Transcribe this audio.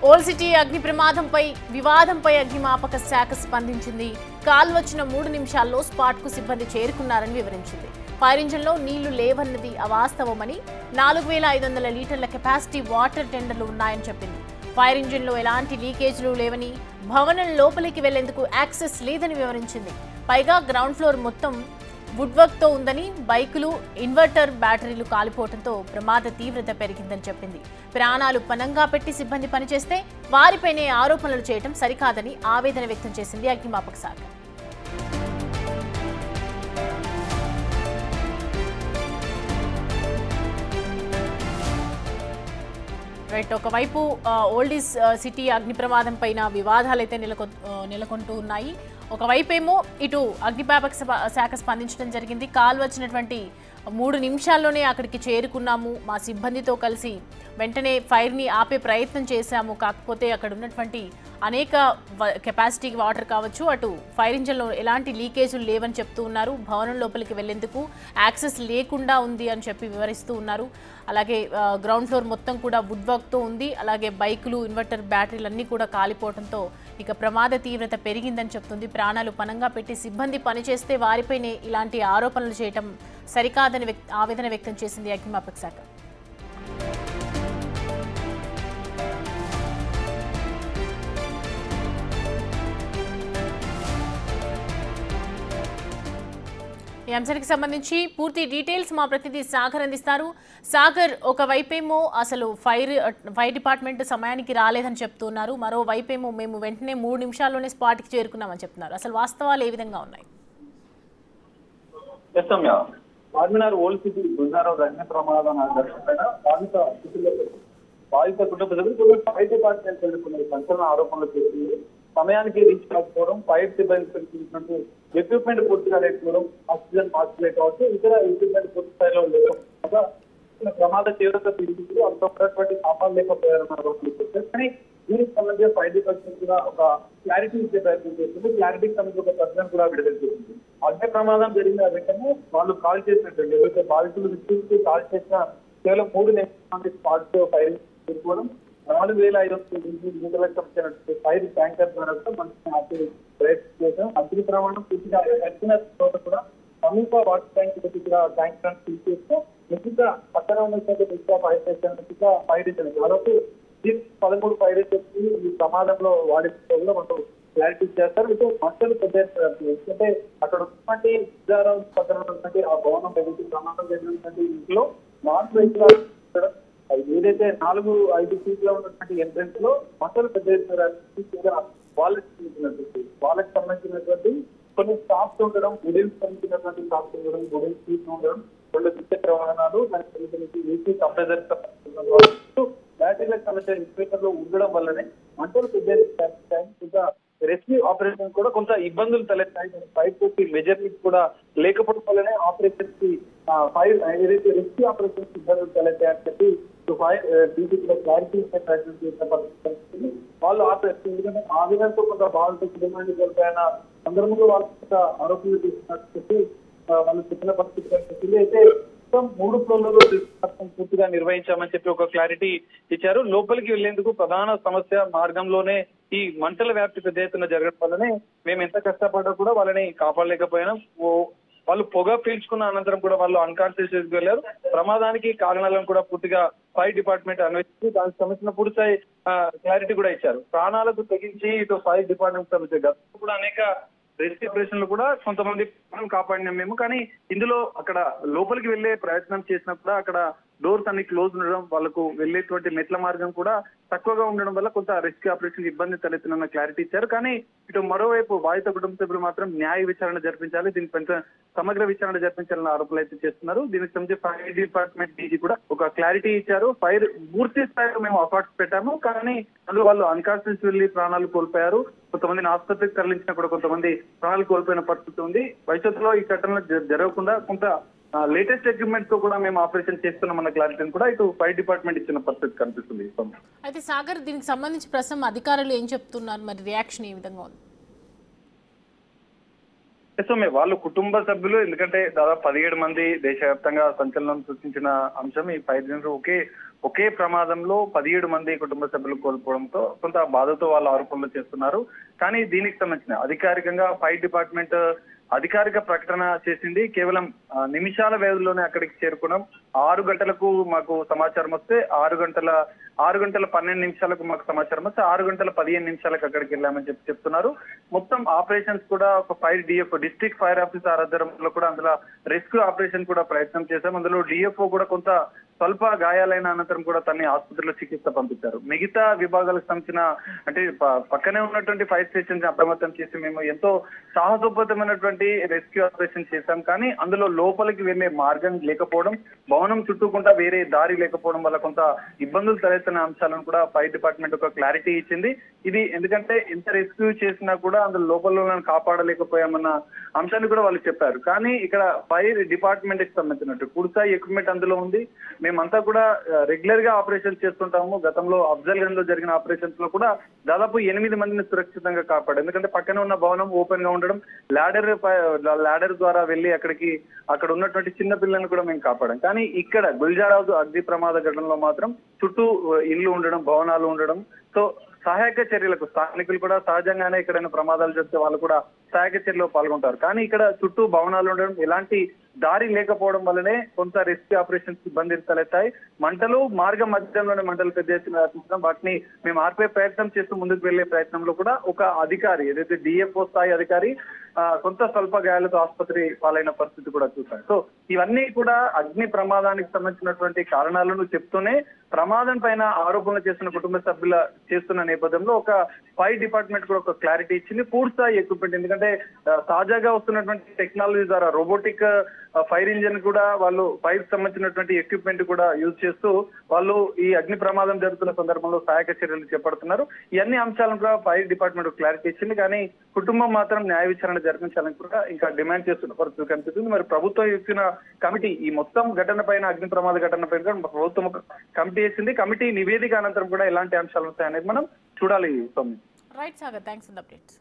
Old city అగ్ని ప్రమాదంపై వివాదంపై అగ్నిమాపక శాఖ స్పందించింది. కాల్ వచ్చిన 3 నిమిషాల్లో స్పాట్ కు సిబ్బంది చేరుకున్నారని వివరించింది. ఫైర్ ఇంజిన్ లో నీళ్లు లేవన్నది అవాస్తవమని 4500 లీటర్ల కెపాసిటీ వాటర్ టెండర్లు ఉన్నాయని చెప్పింది. ఫైర్ ఇంజిన్ లో ఎలాంటి లీకేజీలు లేవని, భవనం లోపలికి వెళ్లేందుకు యాక్సెస్ లేదని వివరించింది. పైగా గ్రౌండ్ ఫ్లోర్ మొత్తం వుడ్ వర్క్ తో ఉందని, బైకులు, ఇన్వర్టర్ బ్యాటరీలు కాలిపోవడంతో ప్రమాద తీవ్రత పెరిగిందని చెప్పింది. ప్రాణాలు పణంగా పెట్టి సిబ్బంది పనిచేస్తే వారిపైనే ఆరోపణలు చేయడం సరికాదని ఆవేదన వ్యక్తం చేసింది అగ్నిమాపక శాఖ. రైట్, ఒకవైపు ఓల్డ్ సిటీ అగ్ని ప్రమాదం పైన వివాదాలు అయితే నెలకొంటూ ఉన్నాయి. ఒకవైపేమో ఇటు అగ్నిమాపక శాఖ స్పందించడం జరిగింది. కాల్ వచ్చినటువంటి 3 నిమిషాల్లోనే అక్కడికి చేరుకున్నాము, మా సిబ్బందితో కలిసి వెంటనే ఫైర్ని ఆపే ప్రయత్నం చేశాము. కాకపోతే అక్కడ ఉన్నటువంటి అనేక కెపాసిటీ వాటర్ కావచ్చు, అటు ఫైర్ ఇంజన్లో ఎలాంటి లీకేజీలు లేవని చెప్తూ ఉన్నారు. భవనం లోపలికి వెళ్లేందుకు యాక్సెస్ లేకుండా ఉంది అని చెప్పి వివరిస్తూ ఉన్నారు. అలాగే గ్రౌండ్ ఫ్లోర్ మొత్తం కూడా వుడ్ వర్క్తో ఉంది. అలాగే బైకులు, ఇన్వర్టర్ బ్యాటరీలు అన్నీ కూడా కాలిపోవడంతో ఇక ప్రమాద తీవ్రత పెరిగిందని చెప్తుంది. ప్రాణాలు పణంగా పెట్టి సిబ్బంది పనిచేస్తే వారిపైనే ఇలాంటి ఆరోపణలు చేయడం సరికాదని ఆవేదన వ్యక్తం చేసింది అగ్నిమాపక శాఖ. ఈ అంశానికి సంబంధించి పూర్తి డీటెయిల్స్ మా ప్రతినిధి సాగర్ అందిస్తారు. సాగర్, ఒకవైపేమో అసలు ఫైర్ డిపార్ట్మెంట్ సమయానికి రాలేదని చెప్తున్నారు, మరోవైపేమో మేము వెంటనే 3 నిమిషాల్లోనే స్పాట్కి చేరుకున్నామని చెప్తున్నారు. అసలు వాస్తవాలు ఏ విధంగా ఉన్నాయి? చార్మినార్ ఓల్డ్ సిటీ గుంజారావు అగ్ని ప్రమాదం బాధిత కుటుంబ సభ్యులు ఫైర్ డిపార్ట్మెంట్ కొన్ని సంచలన ఆరోపణలు చేసింది. సమయానికి రీచ్ కాకపోవడం, ఫైర్ సిబ్బంది ఎక్విప్మెంట్ పూర్తిగా లేకపోవడం, ఆక్సిజన్ మాస్క్ కావచ్చు, ఇతర ఎక్విప్మెంట్ పూర్తి స్థాయిలో లేకపోవడం ప్రమాద తీవ్రత పెరిగింది. అంత ఉన్నటువంటి సామాన్లు లేకపోయారన్న ఆరోపణలు చేశారు. కానీ దీనికి సంబంధించిన ఫైర్ డిపార్ట్మెంట్ కూడా ఒక క్లారిటీ ఇచ్చే ప్రయత్నం చేస్తుంది. క్లారిటీకి సంబంధించి ఒక ప్రశ్న కూడా విడుదల చేసింది. అగ్ని ప్రమాదం జరిగిన వెంటనే వాళ్ళు కాల్ చేసినట్టు ఎవరైతే బాధితులు వ్యక్తులకి కాల్ చేసిన కేవలం 3 నిమిషాల స్పాట్ ఫైర్ చేసుకోవడం, 4500 లీటర్ల ఫైర్ ట్యాంకర్ ద్వారా మనకి ప్రయత్నం చేశాం. అగ్ని ప్రమాదం పూర్తిగా వచ్చిన తర్వాత కూడా సమీప వాటర్ ట్యాంక్ ట్యాంక్ ఫిల్ చేస్తూ మిగతా పక్కన ఉన్నటువంటి మిగతా ఫైర్ స్టేషన్ ఫైర్ ఇచ్చారు. దాదాపు 13 ఫైర్ ఈ ప్రమాదంలో వాడితో కూడా మనకు క్లారిటీ చేస్తారు. ఇటు మంటలు పెద్ద ఎందుకంటే అక్కడ ఉన్నటువంటి పక్కన ఉన్నటువంటి ఆ భవనం పెరిగి ప్రమాదం జరిగినటువంటి ఇంట్లో నాన్ వెహికల్ ఏదైతే 4-5 ఫీట్లో ఉన్నటువంటి ఎంట్రెన్స్ లో మంటలు పెద్ద వాళ్ళకి సంబంధించినటువంటి కొన్ని స్టాఫ్స్ ఉండడం, గుడెన్స్ సంబంధించినటువంటి స్టాఫ్స్ ఉండడం, గుడెన్స్ సీట్ ఉండడం, 2 ద్విచక్ర వాహనాలు, దానికి సంబంధించి ఏసీ కంప్రెసర్ బ్యాటరీలకు సంబంధించిన ఇన్స్పెక్టర్లు ఉండడం వల్లనే మంటలు పెద్ద రెస్క్యూ ఆపరేషన్ కూడా కొంత ఇబ్బందులు తలెత్తాయి. ఫైర్ సేఫ్టీ మెజర్మెంట్ కూడా లేకపోవడం వల్లనే ఆపరేషన్ కి ఫైర్ ఏదైతే రెస్క్యూ ఆపరేషన్ ఇబ్బందులు తలెత్తాయని చెప్పి ఫైర్ డీజీపీలో క్లారిటీ ఇచ్చే ప్రయత్నం చేసిన పరిస్థితి వాళ్ళు ఆపరేషన్. ఎందుకంటే ఆ విధంగా కొంత బాధిత కుటుంబాన్ని కోల్పోయిన సందర్భంలో వాళ్ళ ఆరోపణలు చేసినట్టు చెప్పి వాళ్ళు చెప్పిన పరిస్థితి అయితే 3 ఫ్లోర్లలో పూర్తిగా నిర్వహించామని చెప్పి ఒక క్లారిటీ ఇచ్చారు. లోపలికి వెళ్లేందుకు ప్రధాన సమస్య మార్గంలోనే ఈ మంటల వ్యాప్తి పెద్ద ఎత్తున జరగడం వల్లనే మేము ఎంత కష్టపడ్డా కూడా వాళ్ళని కాపాడలేకపోయినాం. వాళ్ళు పొగ పీల్చుకున్న అనంతరం కూడా వాళ్ళు అన్కాన్షియస్ వెళ్ళారు. ప్రమాదానికి కారణాలను కూడా పూర్తిగా ఫైర్ డిపార్ట్మెంట్ అన్వేషించి దానికి సంబంధించిన పూర్తి క్లారిటీ కూడా ఇచ్చారు. ప్రాణాలకు తెగించి ఇటు ఫైర్ డిపార్ట్మెంట్ సంబంధించి కూడా అనేక రెస్క్యూ ఆపరేషన్లు కూడా కొంతమంది కాపాడినాం మేము. కానీ ఇందులో అక్కడ లోపలికి వెళ్లే ప్రయత్నం చేసినా కూడా అక్కడ డోర్స్ అన్ని క్లోజ్ ఉండడం, వాళ్ళకు వెళ్లేటువంటి మెట్ల మార్గం కూడా తక్కువగా ఉండడం వల్ల కొంత రెస్క్యూ ఆపరేషన్ ఇబ్బంది తలెత్తున్న క్లారిటీ ఇచ్చారు. కానీ ఇటు మరోవైపు బాధిత కుటుంబ సభ్యులు మాత్రం న్యాయ విచారణ జరిపించాలి, దీనికి సమగ్ర విచారణ జరిపించాలని ఆరోపణలు అయితే చేస్తున్నారు. దీనికి సంబంధించి ఫైర్ డిపార్ట్మెంట్ డీజీ కూడా ఒక క్లారిటీ ఇచ్చారు. ఫైర్ పూర్తి స్థాయిలో మేము అఫార్ట్స్ పెట్టాము, కానీ అందులో వాళ్ళు అన్కాన్షియస్ వెళ్లి ప్రాణాలు కోల్పోయారు. కొంతమందిని ఆసుపత్రికి తరలించినా కూడా కొంతమంది ప్రాణాలు కోల్పోయిన పరిస్థితి ఉంది. భవిష్యత్తులో ఈ ఘటనలు జరగకుండా కొంత లేటెస్ట్ ఎక్విప్మెంట్ తో కూడా మేము ఆపరేషన్ చేస్తున్నామన్న క్లారిటీని కూడా ఇటు ఫైర్ డిపార్ట్మెంట్ ఇచ్చిన పరిస్థితి కనిపిస్తుంది. అయితే సాగర్, దీనికి సంబంధించి ప్రస్తుతం అధికారులు ఏం చెప్తున్నారు, మరి రియాక్షన్ ఏ విధంగా ఉంది? సౌమ్య వాళ్ళు కుటుంబ సభ్యులు, ఎందుకంటే దాదాపు 17 మంది దేశవ్యాప్తంగా సంచలనం సృష్టించిన అంశం ఈ ఫైర్ ఒకే ప్రమాదంలో 17 మంది కుటుంబ సభ్యులు కోల్పోవడంతో కొంత బాధతో వాళ్ళు ఆరోపణలు చేస్తున్నారు. కానీ దీనికి సంబంధించిన అధికారికంగా ఫైర్ డిపార్ట్మెంట్ అధికారిక ప్రకటన చేసింది. కేవలం నిమిషాల వ్యవధిలోనే అక్కడికి చేరుకున్నాం. 6 గంటలకు మాకు సమాచారం వస్తే 6 గంటల 12 నిమిషాలకు మాకు సమాచారం వస్తే 6 గంటల 15 నిమిషాలకు అక్కడికి వెళ్ళామని చెప్తున్నారు. మొత్తం ఆపరేషన్స్ కూడా ఒక fire DFO district fire officer ఆధ్వర్యంలో కూడా అందులో రెస్క్యూ ఆపరేషన్ కూడా ప్రయత్నం చేశాం. అందులో డిఎఫ్ఓ కూడా కొంత స్వల్ప గాయాలైన అనంతరం కూడా తన్ని ఆసుపత్రిలో చికిత్స పంపించారు. మిగతా విభాగాలకు సంబంధించిన అంటే పక్కనే ఉన్నటువంటి ఫైర్ స్టేషన్ అప్రమత్తం చేసి మేము ఎంతో సాహసోపేతమైనటువంటి రెస్క్యూ ఆపరేషన్ చేశాం. కానీ అందులో లోపలికి వెళ్లే మార్గం లేకపోవడం, భవనం చుట్టూకుంటా వేరే దారి లేకపోవడం వల్ల కొంత ఇబ్బందులు తలెత్తిన అంశాలను కూడా ఫైర్ డిపార్ట్మెంట్ ఒక క్లారిటీ ఇచ్చింది. ఇది ఎందుకంటే ఎంత రెస్క్యూ చేసినా కూడా అందులో లోపల కాపాడలేకపోయామన్న అంశాన్ని కూడా వాళ్ళు చెప్పారు. కానీ ఇక్కడ ఫైర్ డిపార్ట్మెంట్ కి సంబంధించినట్టు పూర్తిస్థాయి ఎక్విప్మెంట్ అందులో ఉంది. మేమంతా కూడా రెగ్యులర్ గా ఆపరేషన్ చేస్తుంటాము. గతంలో అఫ్జల్ గంజ్ లో జరిగిన ఆపరేషన్స్ లో కూడా దాదాపు 8 మందిని సురక్షితంగా కాపాడు. ఎందుకంటే పక్కన ఉన్న భవనం ఓపెన్ గా ఉండడం, లాడర్ ద్వారా వెళ్లి అక్కడ ఉన్నటువంటి చిన్న పిల్లల్ని కూడా మేము కాపాడాం. కానీ ఇక్కడ గుల్జారావు అగ్ని ప్రమాద ఘటనలో మాత్రం చుట్టూ ఇల్లు ఉండడం, భవనాలు ఉండడం, సో సహాయక చర్యలకు స్థానికులు కూడా సహజంగానే ఎక్కడైనా ప్రమాదాలు జరిగితే వాళ్ళు కూడా సహాయక చర్యలో పాల్గొంటారు. కానీ ఇక్కడ చుట్టూ భవనాలు ఉండడం, ఎలాంటి దారి లేకపోవడం వల్లనే కొంత రెస్క్యూ ఆపరేషన్స్ ఇబ్బందులు తలెత్తాయి. మార్గం మధ్యంలోనే మంటలు పెద్ద ఎత్తున వాటిని మేము ఆర్పే ప్రయత్నం చేస్తూ ముందుకు వెళ్లే ప్రయత్నంలో కూడా ఒక అధికారి ఏదైతే డిఎఫ్ఓ స్థాయి అధికారి కొంత స్వల్ప గాయాలతో ఆసుపత్రి పాలైన పరిస్థితి కూడా చూశారు. సో ఇవన్నీ కూడా అగ్ని ప్రమాదానికి సంబంధించినటువంటి కారణాలను చెప్తూనే ప్రమాదం పైన ఆరోపణలు చేస్తున్న కుటుంబ సభ్యుల చేస్తున్న నేపథ్యంలో ఒక ఫైర్ డిపార్ట్మెంట్ కూడా ఒక క్లారిటీ ఇచ్చింది. పూర్తిస్థాయి ఎక్విప్మెంట్, ఎందుకంటే తాజాగా వస్తున్నటువంటి టెక్నాలజీ ద్వారా రోబోటిక్ ఫైర్ ఇంజిన్ కూడా వాళ్ళు ఫైర్ సంబంధించినటువంటి ఎక్విప్మెంట్ కూడా యూజ్ చేస్తూ వాళ్ళు ఈ అగ్ని ప్రమాదం జరుగుతున్న సందర్భంలో సహాయక చర్యలు చేపడుతున్నారు. ఇవన్నీ అంశాలను కూడా ఫైర్ డిపార్ట్మెంట్ క్లారిటీ ఇచ్చింది. కానీ కుటుంబం మాత్రం న్యాయ విచారణ జరిపించాలని కూడా ఇంకా డిమాండ్ చేస్తున్న పరిస్థితి కనిపిస్తుంది. మరి ప్రభుత్వం ఇచ్చిన కమిటీ ఈ మొత్తం ఘటన పైన, అగ్ని ప్రమాద ఘటన పైన ప్రభుత్వం ఒక కమిటీ వేసింది. కమిటీ నివేదిక అనంతరం కూడా ఎలాంటి అంశాలు వస్తాయనేది మనం చూడాలి. Right Sagar, thanks for the updates.